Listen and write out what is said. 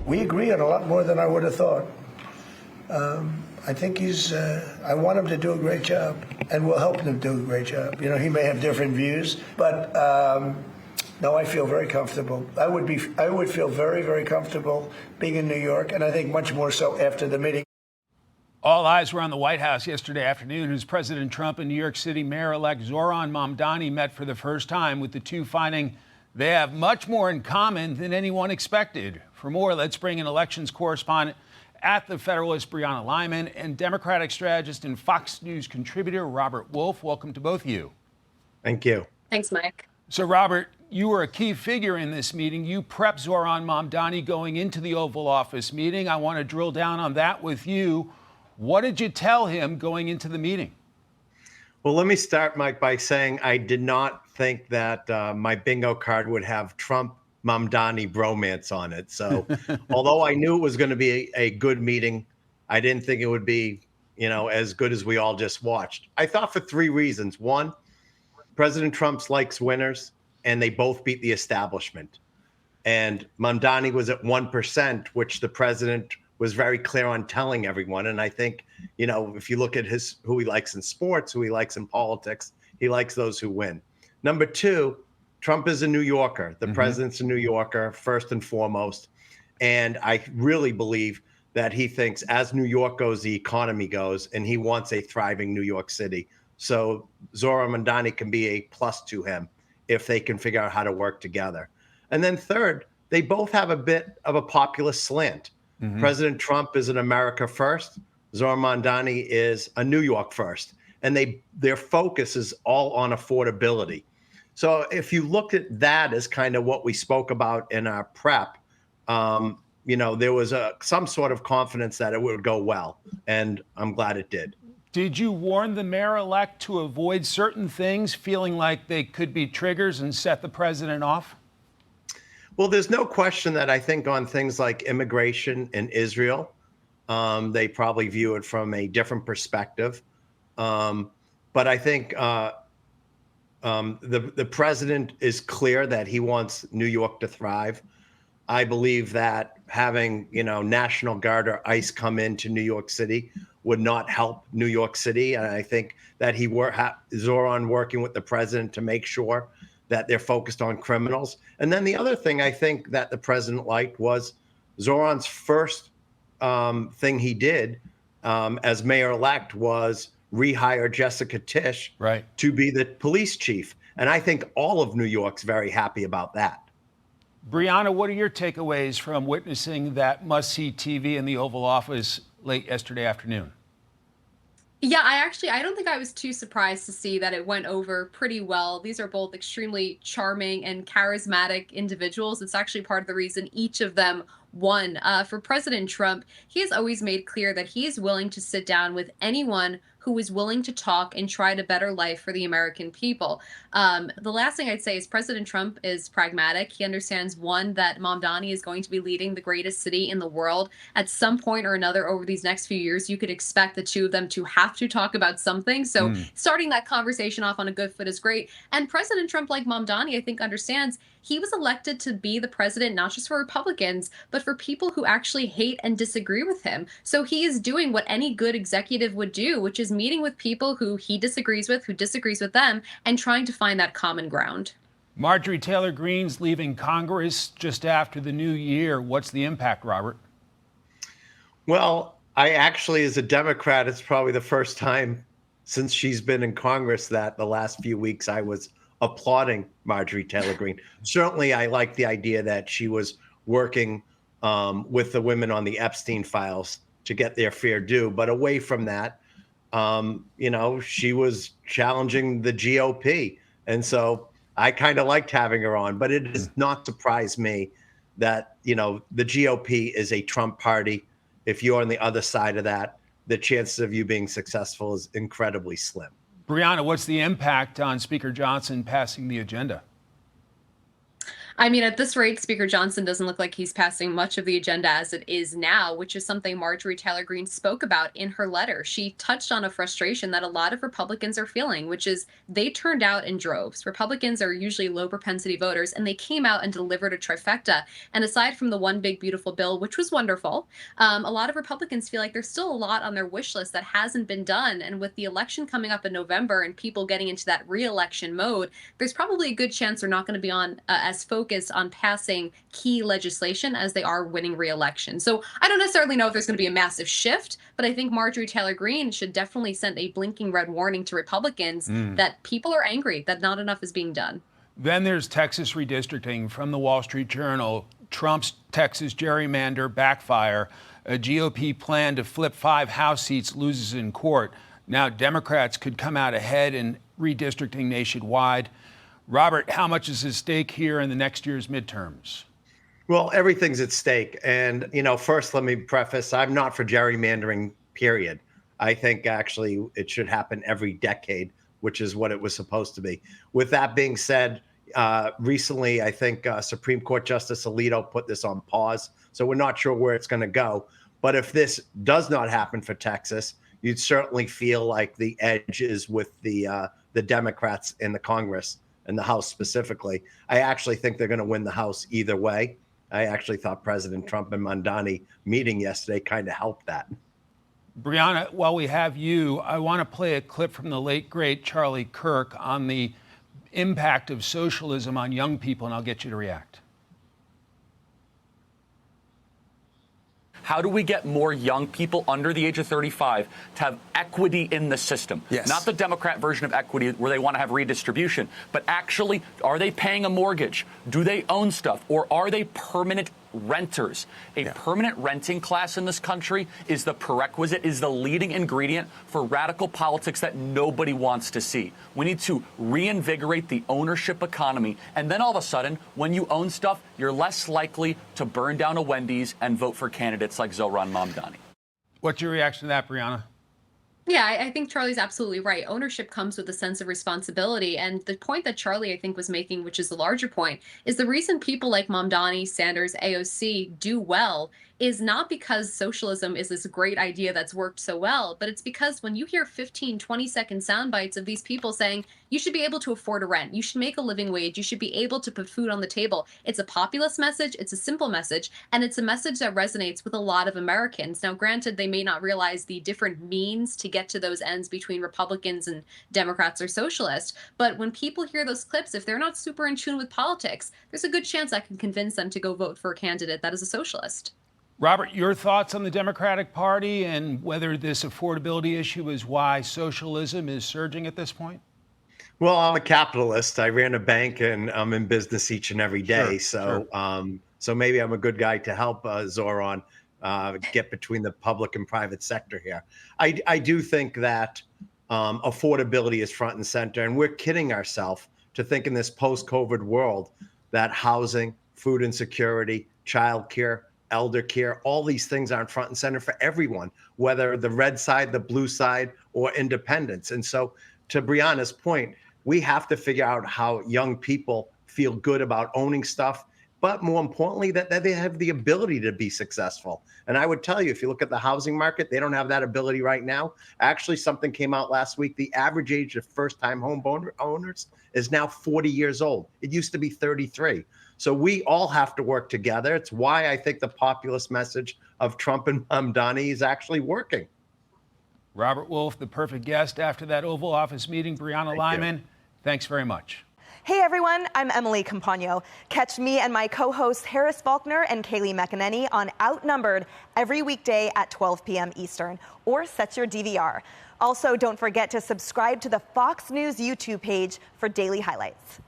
We agree on a lot more than I would have thought. I think I want him to do a great job, and we'll help him do a great job. He may have different views, but no, I feel very comfortable. I would feel very, very comfortable being in New York, and I think much more so after the meeting. All eyes were on the White House yesterday afternoon as President Trump and New York City Mayor-elect Zohran Mamdani met for the first time, with the two finding they have much more in common than anyone expected. For more, let's bring in elections correspondent at the Federalist, Brianna Lyman, and Democratic strategist and Fox News contributor Robert Wolf. Welcome to both of you. Thank you. Thanks, Mike. So, Robert, you were a key figure in this meeting. You prepped Zohran Mamdani going into the Oval Office meeting. I want to drill down on that with you. What did you tell him going into the meeting? Well, let me start, Mike, by saying I did not think that my bingo card would have Trump Mamdani bromance on it. So although I knew it was going to be a good meeting, I didn't think it would be, as good as we all just watched. I thought for three reasons. One, President Trump likes winners, and they both beat the establishment. And Mamdani was at 1%, which the president was very clear on telling everyone. And I think, if you look at who he likes in sports, who he likes in politics, he likes those who win. Number two, Trump is a New Yorker. The president's a New Yorker, first and foremost. And I really believe that he thinks as New York goes, the economy goes, and he wants a thriving New York City. So Zohran Mamdani can be a plus to him if they can figure out how to work together. And then third, they both have a bit of a populist slant. President Trump is an America first. Zohran Mamdani is a New York first. And their focus is all on affordability. So if you look at that as kind of what we spoke about in our prep, there was some sort of confidence that it would go well. And I'm glad it did. Did you warn the mayor-elect to avoid certain things, feeling like they could be triggers and set the president off? Well, there's no question that I think on things like immigration and Israel, they probably view it from a different perspective. But I think the president is clear that he wants New York to thrive. I believe that having, National Guard or ICE come into New York City would not help New York City. And I think that Zohran working with the president to make sure that they're focused on criminals. And then the other thing I think that the president liked was Zohran's first thing he did as mayor-elect was rehire Jessica Tisch to be the police chief. And I think all of New York's very happy about that. Brianna, what are your takeaways from witnessing that must-see TV in the Oval Office late yesterday afternoon? Yeah, I don't think I was too surprised to see that it went over pretty well. These are both extremely charming and charismatic individuals. It's actually part of the reason each of them won. For President Trump, he has always made clear that he is willing to sit down with anyone who is willing to talk and try to better life for the American people. The last thing I'd say is President Trump is pragmatic. He understands, one, that Mamdani is going to be leading the greatest city in the world. At some point or another over these next few years, you could expect the two of them to have to talk about something. So starting that conversation off on a good foot is great. And President Trump, like Mamdani, I think understands he was elected to be the president, not just for Republicans, but for people who actually hate and disagree with him. So he is doing what any good executive would do, which is meeting with people who he disagrees with, who disagrees with them, and trying to find that common ground. Marjorie Taylor Greene's leaving Congress just after the new year. What's the impact, Robert? Well, I actually, as a Democrat, it's probably the first time since she's been in Congress that the last few weeks I was applauding Marjorie Taylor Greene. Certainly, I like the idea that she was working with the women on the Epstein files to get their fair due. But away from that, she was challenging the GOP. And so I kind of liked having her on. But it does not surprise me that, the GOP is a Trump party. If you're on the other side of that, the chances of you being successful is incredibly slim. Brianna, what's the impact on Speaker Johnson passing the agenda? I mean, at this rate, Speaker Johnson doesn't look like he's passing much of the agenda as it is now, which is something Marjorie Taylor Greene spoke about in her letter. She touched on a frustration that a lot of Republicans are feeling, which is they turned out in droves. Republicans are usually low propensity voters, and they came out and delivered a trifecta. And aside from the one big beautiful bill, which was wonderful, a lot of Republicans feel like there's still a lot on their wish list that hasn't been done. And with the election coming up in November and people getting into that re-election mode, there's probably a good chance they're not going to be on as focused on passing key legislation as they are winning re-election. So I don't necessarily know if there's going to be a massive shift, but I think Marjorie Taylor Greene should definitely send a blinking red warning to Republicans that people are angry that not enough is being done. Then there's Texas redistricting from the Wall Street Journal. Trump's Texas gerrymander backfire. A GOP plan to flip 5 House seats loses in court. Now Democrats could come out ahead in redistricting nationwide. Robert, how much is at stake here in the next year's midterms? Well, everything's at stake. And, first, let me preface, I'm not for gerrymandering, period. I think actually it should happen every decade, which is what it was supposed to be. With that being said, recently, I think Supreme Court Justice Alito put this on pause. So we're not sure where it's going to go. But if this does not happen for Texas, you'd certainly feel like the edge is with the Democrats in the Congress. In the House specifically. I actually think they're going to win the House either way. I actually thought President Trump and Mamdani meeting yesterday kind of helped that. Brianna, while we have you, I want to play a clip from the late, great Charlie Kirk on the impact of socialism on young people, and I'll get you to react. How do we get more young people under the age of 35 to have equity in the system? Yes. Not the Democrat version of equity where they want to have redistribution, but actually, are they paying a mortgage? Do they own stuff? Or are they permanent renters? A permanent renting class in this country is the prerequisite, is the leading ingredient for radical politics that nobody wants to see. We need to reinvigorate the ownership economy. And then all of a sudden, when you own stuff, you're less likely to burn down a Wendy's and vote for candidates like Zohran Mamdani. What's your reaction to that, Brianna? Yeah, I think Charlie's absolutely right. Ownership comes with a sense of responsibility. And the point that Charlie, I think, was making, which is the larger point, is the reason people like Mamdani, Sanders, AOC do well is not because socialism is this great idea that's worked so well, but it's because when you hear 15, 20-second sound bites of these people saying, you should be able to afford a rent, you should make a living wage, you should be able to put food on the table. It's a populist message, it's a simple message, and it's a message that resonates with a lot of Americans. Now, granted, they may not realize the different means to get to those ends between Republicans and Democrats or socialists, but when people hear those clips, if they're not super in tune with politics, there's a good chance I can convince them to go vote for a candidate that is a socialist. Robert, your thoughts on the Democratic Party and whether this affordability issue is why socialism is surging at this point? Well, I'm a capitalist. I ran a bank and I'm in business each and every day. So maybe I'm a good guy to help Zohran get between the public and private sector here. I do think that affordability is front and center, and we're kidding ourselves to think in this post-COVID world that housing, food insecurity, childcare, elder care, all these things aren't front and center for everyone, whether the red side, the blue side, or independents. And so to Brianna's point, we have to figure out how young people feel good about owning stuff, but more importantly, that they have the ability to be successful. And I would tell you, if you look at the housing market, they don't have that ability right now. Actually, something came out last week. The average age of first-time home owners is now 40 years old. It used to be 33. So we all have to work together. It's why I think the populist message of Trump and Mamdani is actually working. Robert Wolf, the perfect guest after that Oval Office meeting. Brianna Lyman, thanks very much. Hey everyone, I'm Emily Campagno. Catch me and my co-hosts Harris Faulkner and Kaylee McEnany on Outnumbered every weekday at 12 p.m. Eastern, or set your DVR. Also, don't forget to subscribe to the Fox News YouTube page for daily highlights.